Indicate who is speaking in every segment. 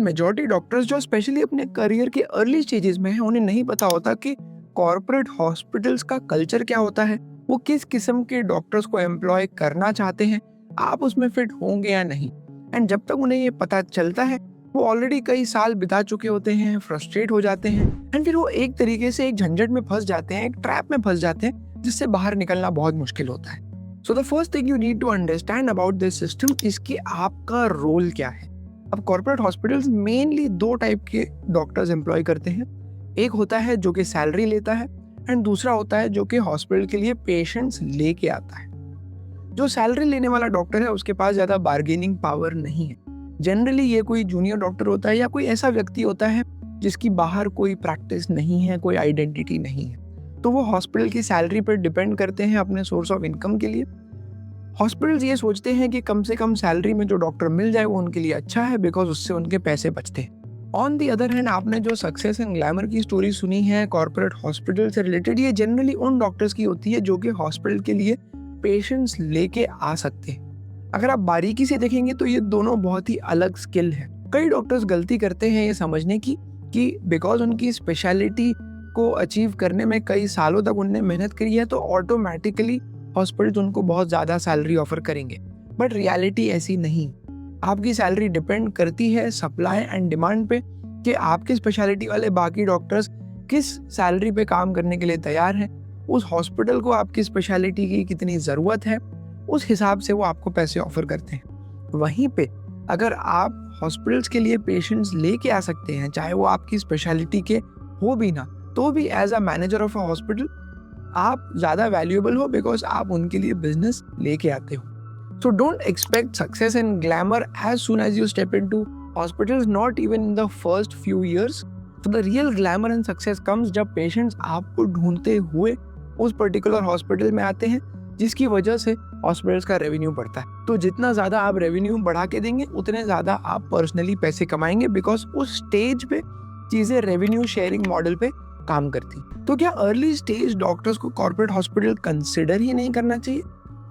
Speaker 1: Majority doctors जो specially अपने career के अर्ली स्टेजेस में हैं, उन्हें नहीं पता होता कि कॉर्पोरेट हॉस्पिटल्स का कल्चर क्या होता है, वो किस किस्म के डॉक्टर्स को एम्प्लॉय करना चाहते हैं, आप उसमें फिट होंगे या नहीं। एंड जब तक उन्हें ये पता चलता है, वो ऑलरेडी कई साल बिता चुके होते हैं, फ्रस्ट्रेट हो जाते हैं एंड फिर वो एक तरीके से एक झंझट में फंस जाते हैं, एक ट्रैप में फंस जाते हैं जिससे बाहर निकलना बहुत मुश्किल होता है। So the first thing you need to understand about this system is कि आपका रोल क्या है। अब कॉर्पोरेट हॉस्पिटल्स मेनली दो टाइप के डॉक्टर्स एम्प्लॉय करते हैं। एक होता है जो कि सैलरी लेता है एंड दूसरा होता है जो कि हॉस्पिटल के लिए पेशेंट्स लेके आता है। जो सैलरी लेने वाला डॉक्टर है उसके पास ज़्यादा बार्गेनिंग पावर नहीं है। जनरली ये कोई जूनियर डॉक्टर होता है या कोई ऐसा व्यक्ति होता है जिसकी बाहर कोई प्रैक्टिस नहीं है, कोई आइडेंटिटी नहीं है, तो वो हॉस्पिटल की सैलरी पर डिपेंड करते हैं अपने सोर्स ऑफ इनकम के लिए। हॉस्पिटल्स ये सोचते हैं कि कम से कम सैलरी में जो डॉक्टर मिल जाए वो उनके लिए अच्छा है, बिकॉज उससे उनके पैसे बचते हैं। ऑन दी अदर हैंड, आपने जो सक्सेस एंड ग्लैमर की स्टोरी सुनी है कॉर्पोरेट हॉस्पिटल से रिलेटेड, ये जनरली उन डॉक्टर्स की होती है जो कि हॉस्पिटल के लिए पेशेंट्स लेके आ सकते हैं। अगर आप बारीकी से देखेंगे तो ये दोनों बहुत ही अलग स्किल है। कई डॉक्टर्स गलती करते हैं ये समझने की कि बिकॉज उनकी स्पेशलिटी को अचीव करने में कई सालों तक उनने मेहनत करी है तो ऑटोमेटिकली हॉस्पिटल्स उनको बहुत ज़्यादा सैलरी ऑफर करेंगे, बट रियलिटी ऐसी नहीं। आपकी सैलरी डिपेंड करती है सप्लाई एंड डिमांड पे कि आपकी स्पेशलिटी वाले बाकी डॉक्टर्स किस सैलरी पे काम करने के लिए तैयार हैं, उस हॉस्पिटल को आपकी स्पेशलिटी की कितनी ज़रूरत है, उस हिसाब से वो आपको पैसे ऑफर करते हैं। वहीं पे अगर आप हॉस्पिटल्स के लिए पेशेंट्स लेके आ सकते हैं, चाहे वो आपकी स्पेशलिटी के हो भी ना, तो भी as a manager of a hospital आप ज़्यादा वैल्यूएबल हो, बिकॉज आप उनके लिए बिजनेस लेके आते हो। So don't expect success and glamour as soon as you step into hospitals, not even in the first few years. So the real glamour and success comes जब पेशेंट्स आपको ढूंढते हुए उस पर्टिकुलर हॉस्पिटल में आते हैं, जिसकी वजह से हॉस्पिटल्स का रेवेन्यू बढ़ता है। तो जितना ज़्यादा आप रेवेन्यू बढ़ा के देंगे उतने ज़्यादा आप पर्सनली पैसे कमाएंगे, बिकॉज उस स्टेज पे चीज़ें रेवेन्यू शेयरिंग मॉडल पे काम करती। तो क्या अर्ली स्टेज डॉक्टर्स को कॉर्पोरेट हॉस्पिटल कंसिडर ही नहीं करना चाहिए?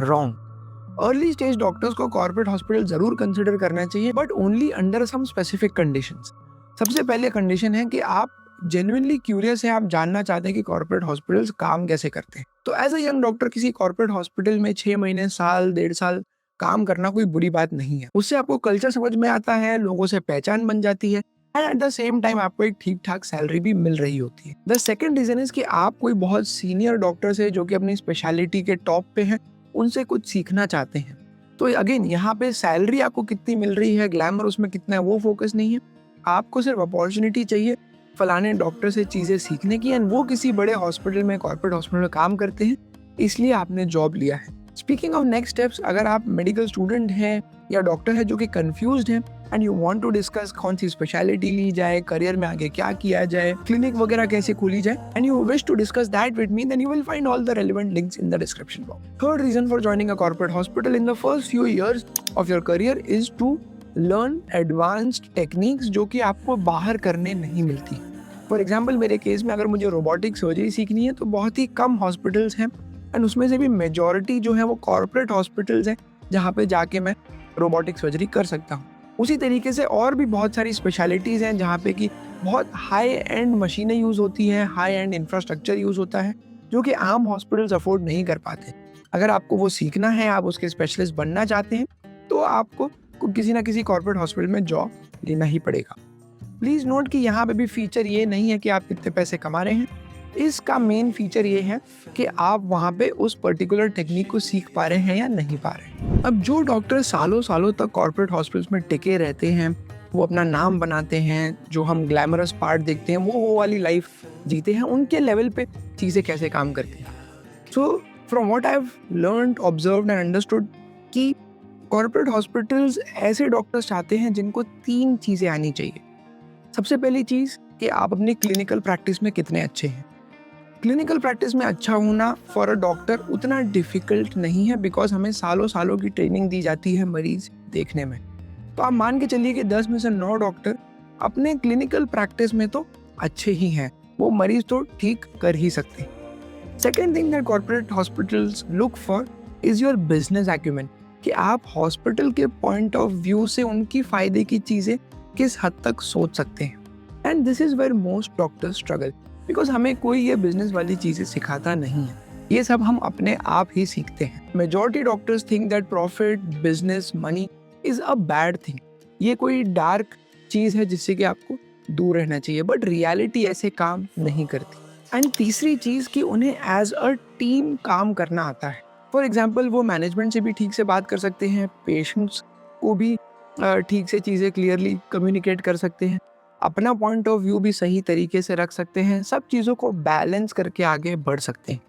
Speaker 1: रॉन्ग। अर्ली स्टेज डॉक्टर्स को कॉर्पोरेट हॉस्पिटल जरूर कंसिडर करना चाहिए, but only under some specific conditions. सबसे पहले कंडीशन है कि आप जेन्युइनली क्यूरियस है, आप जानना चाहते हैं कि कॉर्पोरेट हॉस्पिटल्स काम कैसे करते हैं। तो एज अ यंग डॉक्टर किसी कॉर्पोरेट हॉस्पिटल में 6 महीने, साल, 1.5 साल काम करना कोई बुरी बात नहीं है। उससे आपको कल्चर समझ में आता है, लोगों से पहचान बन जाती है and at the same time आपको एक ठीक ठाक सैलरी भी मिल रही होती है। द सेकंड रीजन इज कि आप कोई बहुत सीनियर डॉक्टर से जो कि अपनी स्पेशलिटी के टॉप पे हैं, उनसे कुछ सीखना चाहते हैं। तो अगेन यहाँ पे सैलरी आपको कितनी मिल रही है, ग्लैमर उसमें कितना है, वो फोकस नहीं है। आपको सिर्फ अपॉर्चुनिटी चाहिए फलाने डॉक्टर से चीज़ें सीखने की, एंड वो किसी बड़े हॉस्पिटल में, कॉर्पोरेट हॉस्पिटल में काम करते हैं, इसलिए आपने जॉब लिया है। स्पीकिंग ऑफ नेक्स्ट स्टेप्स, अगर आप मेडिकल स्टूडेंट हैं या डॉक्टर है जो कि कंफ्यूज्ड हैं and you want to discuss कौन सी स्पेशलिटी ली जाए, करियर में आगे क्या किया जाए, क्लिनिक वगैरह कैसे खोली जाए, and you wish to discuss that with me, then you will find all the relevant links in the description box. Third reason for joining a corporate hospital in the first few years of your career is to learn advanced techniques जो कि आपको बाहर करने नहीं मिलती। For example, मेरे case में अगर मुझे रोबोटिक सर्जरी सीखनी है तो बहुत ही कम हॉस्पिटल्स हैं, एंड उसमें से भी मेजॉरिटी जो है वो कॉर्पोरेट हॉस्पिटल्स हैं जहाँ पे जाके मैं रोबोटिक सर्जरी कर सकता हूँ। उसी तरीके से और भी बहुत सारी स्पेशलिटीज़ हैं जहाँ पे कि बहुत हाई एंड मशीनें यूज़ होती हैं, हाई एंड इंफ्रास्ट्रक्चर यूज़ होता है, जो कि आम हॉस्पिटल्स अफोर्ड नहीं कर पाते। अगर आपको वो सीखना है, आप उसके स्पेशलिस्ट बनना चाहते हैं, तो आपको किसी ना किसी कॉर्पोरेट हॉस्पिटल में जॉब लेना ही पड़ेगा। प्लीज़ नोट कि यहाँ पे भी फीचर ये नहीं है कि आप कितने पैसे कमा रहे हैं। इसका मेन फीचर ये है कि आप वहाँ पे उस पर्टिकुलर टेक्निक को सीख पा रहे हैं या नहीं पा रहे हैं। अब जो डॉक्टर सालों सालों तक कॉर्पोरेट हॉस्पिटल्स में टिके रहते हैं, वो अपना नाम बनाते हैं, जो हम ग्लैमरस पार्ट देखते हैं, वो वाली लाइफ जीते हैं, उनके लेवल पे चीज़ें कैसे काम करती हैं। So from what I have learned, observed and understood कि कॉर्पोरेट हॉस्पिटल्स ऐसे डॉक्टर्स चाहते हैं जिनको 3 चीज़ें आनी चाहिए। सबसे पहली चीज़ कि आप अपनी क्लिनिकल प्रैक्टिस में कितने अच्छे हैं। क्लिनिकल प्रैक्टिस में अच्छा होना फॉर अ डॉक्टर उतना डिफ़िकल्ट नहीं है, बिकॉज हमें सालों सालों की ट्रेनिंग दी जाती है मरीज़ देखने में। तो आप मान के चलिए कि 10 में से 9 डॉक्टर अपने क्लिनिकल प्रैक्टिस में तो अच्छे ही हैं, वो मरीज़ तो ठीक कर ही सकते हैं। Second thing that corporate hospitals look for is your business acumen, कि आप हॉस्पिटल के पॉइंट ऑफ व्यू से उनकी फ़ायदे की चीज़ें किस हद तक सोच सकते हैं। And this is where most doctors struggle, because हमें कोई ये बिजनेस वाली चीज़ें सिखाता नहीं है, ये सब हम अपने आप ही सीखते हैं। Majority doctors think that profit, business, money is a bad thing, ये कोई डार्क चीज़ है जिससे कि आपको दूर रहना चाहिए, बट रियलिटी ऐसे काम नहीं करती। एंड तीसरी चीज़ कि उन्हें एज अ टीम काम करना आता है। फॉर एग्जाम्पल वो मैनेजमेंट से भी ठीक से बात कर सकते हैं, पेशेंट्स को भी ठीक से चीज़ें क्लियरली कम्युनिकेट कर सकते हैं, अपना पॉइंट ऑफ व्यू भी सही तरीके से रख सकते हैं, सब चीज़ों को बैलेंस करके आगे बढ़ सकते हैं।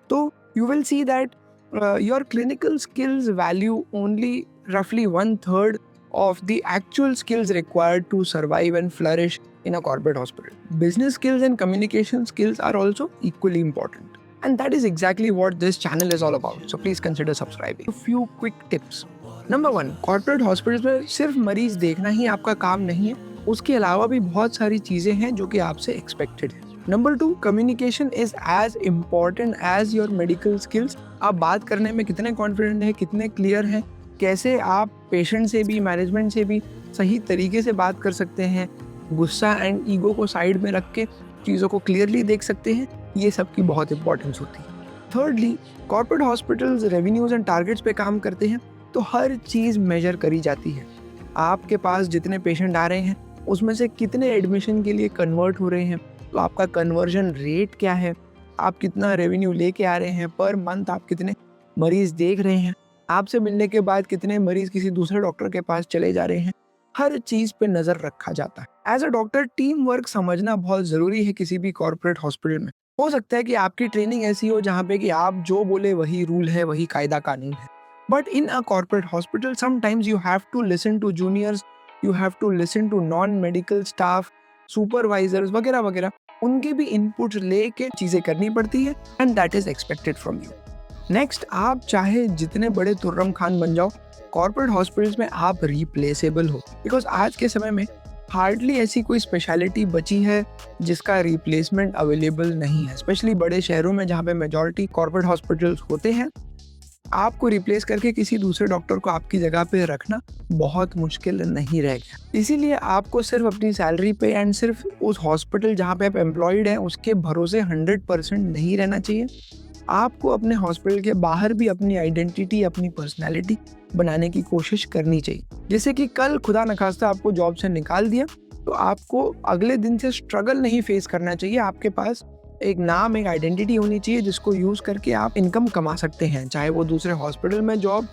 Speaker 1: तो you will see that your clinical skills value only roughly 1/3 of the actual skills required to survive and flourish in a corporate hospital. Business skills and communication skills are also equally important. And that is exactly what this channel is all about. So please consider subscribing. A few quick tips. Number 1, corporate hospitals में सिर्फ मरीज देखना ही आपका काम नहीं है, उसके अलावा भी बहुत सारी चीज़ें हैं जो कि आपसे एक्सपेक्टेड है। Number 2, communication is as important as your medical skills. आप बात करने में कितने कॉन्फिडेंट हैं, कितने क्लियर हैं, कैसे आप पेशेंट से भी, मैनेजमेंट से भी सही तरीके से बात कर सकते हैं, गुस्सा एंड ईगो को साइड में रख के चीज़ों को क्लियरली देख सकते हैं, ये सब की बहुत इंपॉर्टेंस होती है। Thirdly, corporate hospitals revenues and targets पे काम करते हैं, तो हर चीज़ मेजर करी जाती है। आपके पास जितने पेशेंट आ रहे हैं उसमें से कितने एडमिशन के लिए कन्वर्ट हो रहे हैं, तो आपका कन्वर्जन रेट क्या है, आप कितना रेवेन्यू लेके आ रहे हैं पर मंथ, आप कितने मरीज देख रहे हैं, आपसे मिलने के बाद कितने मरीज किसी दूसरे डॉक्टर के पास चले जा रहे हैं, हर चीज पे नजर रखा जाता है। As a doctor team work समझना बहुत जरूरी है किसी भी कॉर्पोरेट हॉस्पिटल में। हो सकता है कि आपकी ट्रेनिंग ऐसी हो जहाँ पे कि आप जो बोले वही रूल है, वही कायदा कानून है, but in a corporate hospital sometimes you have to listen to juniors, you have to listen to non medical staff, supervisors वगैरह वगैरह, उनके भी इनपुट लेके चीजें करनी पड़ती है and that is expected from you. Next, आप चाहे जितने बड़े तुर्रम खान बन जाओ, कॉर्पोरेट हॉस्पिटल्स में आप रिप्लेसेबल हो, बिकॉज आज के समय में हार्डली ऐसी कोई स्पेशलिटी बची है जिसका रिप्लेसमेंट अवेलेबल नहीं है। स्पेशली बड़े शहरों में जहाँ पे मेजॉरिटी कॉर्पोरेट हॉस्पिटल्स होते हैं, आपको रिप्लेस करके किसी दूसरे डॉक्टर को आपकी जगह पे रखना बहुत मुश्किल नहीं रहेगा। इसीलिए आपको सिर्फ अपनी सैलरी पे एंड सिर्फ उस हॉस्पिटल जहाँ पे आप एम्प्लॉयड हैं उसके भरोसे 100% नहीं रहना चाहिए। आपको अपने हॉस्पिटल के बाहर भी अपनी आइडेंटिटी, अपनी पर्सनैलिटी बनाने की कोशिश करनी चाहिए, जैसे कि कल खुदा न खास्ता आपको जॉब से निकाल दिया तो आपको अगले दिन से स्ट्रगल नहीं फेस करना चाहिए। आपके पास एक नाम, एक आइडेंटिटी होनी चाहिए जिसको यूज़ करके आप इनकम कमा सकते हैं, चाहे वो दूसरे हॉस्पिटल में जॉब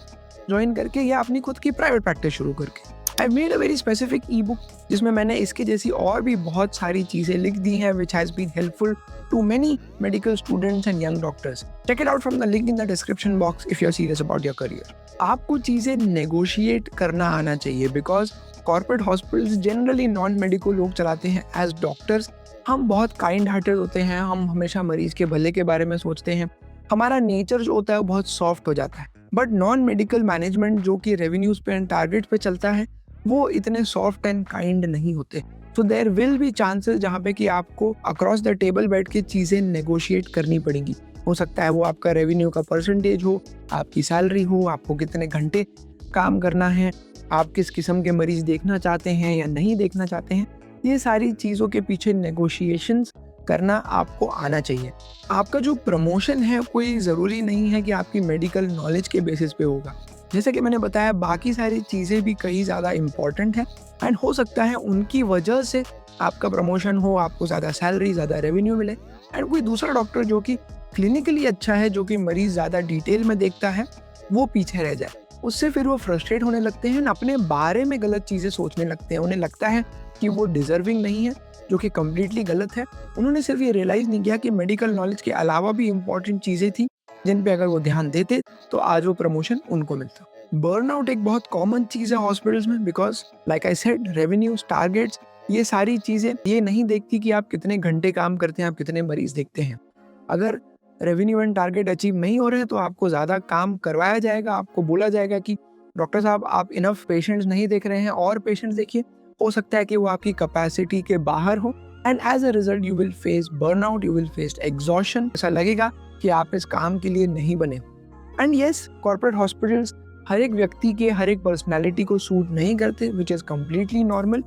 Speaker 1: ज्वाइन करके या अपनी खुद की प्राइवेट प्रैक्टिस शुरू करके। I made a very specific E book जिसमें मैंने इसके जैसी और भी बहुत सारी चीज़ें लिख दी हैं which has been helpful to many medical students and young doctors. Check it out from the link in the description box if you're serious about your career. आपको चीज़ें negotiate करना आना चाहिए because corporate hospitals generally non-medical लोग चलाते हैं। As doctors हम बहुत काइंड हार्टेड होते हैं, हम हमेशा मरीज के भले के बारे में सोचते हैं, हमारा नेचर जो होता है वो बहुत सॉफ्ट हो जाता है। बट नॉन मेडिकल मैनेजमेंट जो कि रेवेन्यूज पे एंड टारगेट पे चलता है वो इतने सॉफ्ट एंड काइंड नहीं होते। So there will be chances जहाँ पे कि आपको अक्रॉस द टेबल बैठ के चीज़ें नेगोशिएट करनी पड़ेंगी। हो सकता है वो आपका रेवेन्यू का परसेंटेज हो, आपकी सैलरी हो, आपको कितने घंटे काम करना है, आप किस किस्म के मरीज देखना चाहते हैं या नहीं देखना चाहते हैं, ये सारी चीज़ों के पीछे नेगोशिएशंस करना आपको आना चाहिए। आपका जो प्रमोशन है कोई ज़रूरी नहीं है कि आपकी मेडिकल नॉलेज के बेसिस पे होगा। जैसे कि मैंने बताया, बाकी सारी चीज़ें भी कई ज़्यादा इम्पॉर्टेंट हैं एंड हो सकता है उनकी वजह से आपका प्रमोशन हो, आपको ज़्यादा सैलरी, ज़्यादा रेवेन्यू मिले एंड कोई दूसरा डॉक्टर जो कि क्लिनिकली अच्छा है, जो कि मरीज़ ज़्यादा डिटेल में देखता है, वो पीछे रह जाए। उससे फिर वो फ्रस्ट्रेट होने लगते हैं, अपने बारे में गलत चीज़ें सोचने लगते हैं। उन्हें लगता है कि वो डिजर्विंग नहीं है, जो कि कम्प्लीटली गलत है। उन्होंने सिर्फ ये रियलाइज़ नहीं किया कि मेडिकल नॉलेज के अलावा भी इम्पॉर्टेंट चीज़ें थी जिन पे अगर वो ध्यान देते तो आज वो प्रमोशन उनको मिलता। बर्नआउट एक बहुत कॉमन चीज़ है हॉस्पिटल्स में because like I said, revenues, targets, ये सारी चीज़ें ये नहीं देखती कि आप कितने घंटे काम करते हैं, आप कितने मरीज देखते हैं। अगर रेवेन्यू एंड टारगेट अचीव नहीं हो रहे हैं तो आपको ज़्यादा काम करवाया जाएगा, आपको बोला जाएगा कि डॉक्टर साहब आप इनफ पेशेंट्स नहीं देख रहे हैं और पेशेंट्स देखिए। हो सकता है कि वो आपकी कैपेसिटी के बाहर हो and as a result you will face burnout, you will face exhaustion. ऐसा लगेगा कि आप इस काम के लिए नहीं बने। एंड येस, कॉर्पोरेट हॉस्पिटल्स हर एक व्यक्ति के, हर एक पर्सनैलिटी को सूट नहीं करते, which is completely normal.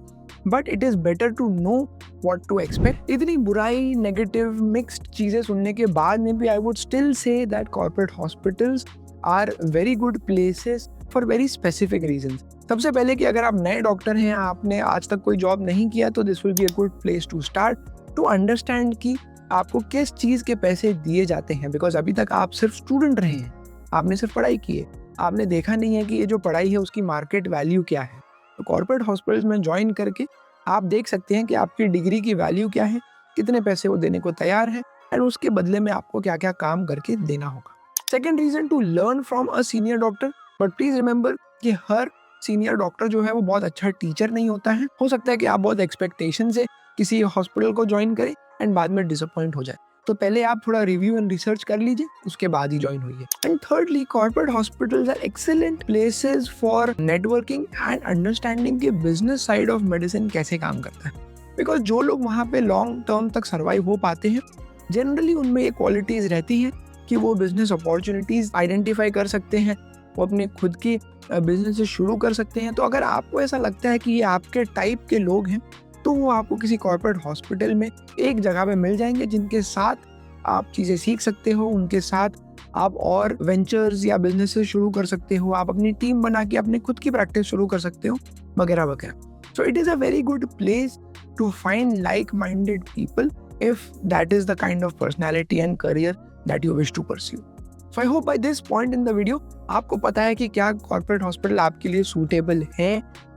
Speaker 1: But it is better to know what to expect. इतनी बुराई, नेगेटिव, मिक्स्ड चीज़ें सुनने के बाद में भी I would still say that corporate hospitals are very good places for very specific reasons. सबसे पहले कि अगर आप नए डॉक्टर हैं, आपने आज तक कोई जॉब नहीं किया, तो this will be a good place to start to understand कि आपको किस चीज़ के पैसे दिए जाते हैं। बिकॉज अभी तक आप सिर्फ स्टूडेंट रहे हैं, आपने सिर्फ पढ़ाई की है, आपने देखा नहीं है कि ये जो पढ़ाई है उसकी मार्केट वैल्यू क्या है। तो कॉर्पोरेट हॉस्पिटल्स में ज्वाइन करके आप देख सकते हैं कि आपकी डिग्री की वैल्यू क्या है, कितने पैसे वो देने को तैयार है, एंड उसके बदले में आपको क्या क्या काम करके देना होगा। Second reason, to learn from a senior doctor. But please remember कि हर सीनियर डॉक्टर जो है वो बहुत अच्छा टीचर नहीं होता है। हो सकता है कि आप बहुत एक्सपेक्टेशन से किसी हॉस्पिटल को ज्वाइन करें एंड बाद में डिसअपॉइंट हो जाए। तो पहले आप थोड़ा रिव्यू एंड रिसर्च कर लीजिए, उसके बाद ही ज्वाइन होइए। And thirdly, corporate hospitals are excellent places for networking and understanding के बिजनेस साइड ऑफ मेडिसिन कैसे काम करता है। बिकॉज जो लोग वहाँ पे लॉन्ग टर्म तक सर्वाइव हो पाते हैं, जनरली उनमें ये क्वालिटीज रहती हैं कि वो बिजनेस अपॉर्चुनिटीज आइडेंटिफाई कर सकते हैं, वो अपने खुद की बिजनेस शुरू कर सकते हैं। तो अगर आपको ऐसा लगता है कि ये आपके टाइप के लोग हैं, तो वो आपको किसी कॉर्पोरेट हॉस्पिटल में एक जगह पे मिल जाएंगे, जिनके साथ आप चीज़ें सीख सकते हो, उनके साथ आप और वेंचर्स या बिजनेसेस शुरू कर सकते हो, आप अपनी टीम बना के अपनी खुद की प्रैक्टिस शुरू कर सकते हो, वगैरह वगैरह। So it is a very good place to find like minded people if that is the kind of personality and career that you wish to pursue. So I hope by this point in the video आपको पता है कि क्या corporate hospital आपके लिए suitable है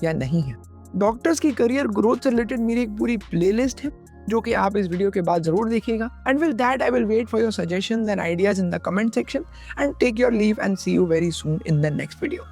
Speaker 1: या नहीं है। डॉक्टर्स की करियर ग्रोथ से रिलेटेड मेरी एक पूरी प्लेलिस्ट है, जो कि आप इस वीडियो के बाद जरूर देखिएगा। And with that I will wait for your suggestions and ideas in the comment section and take your leave and see you very soon in the next video.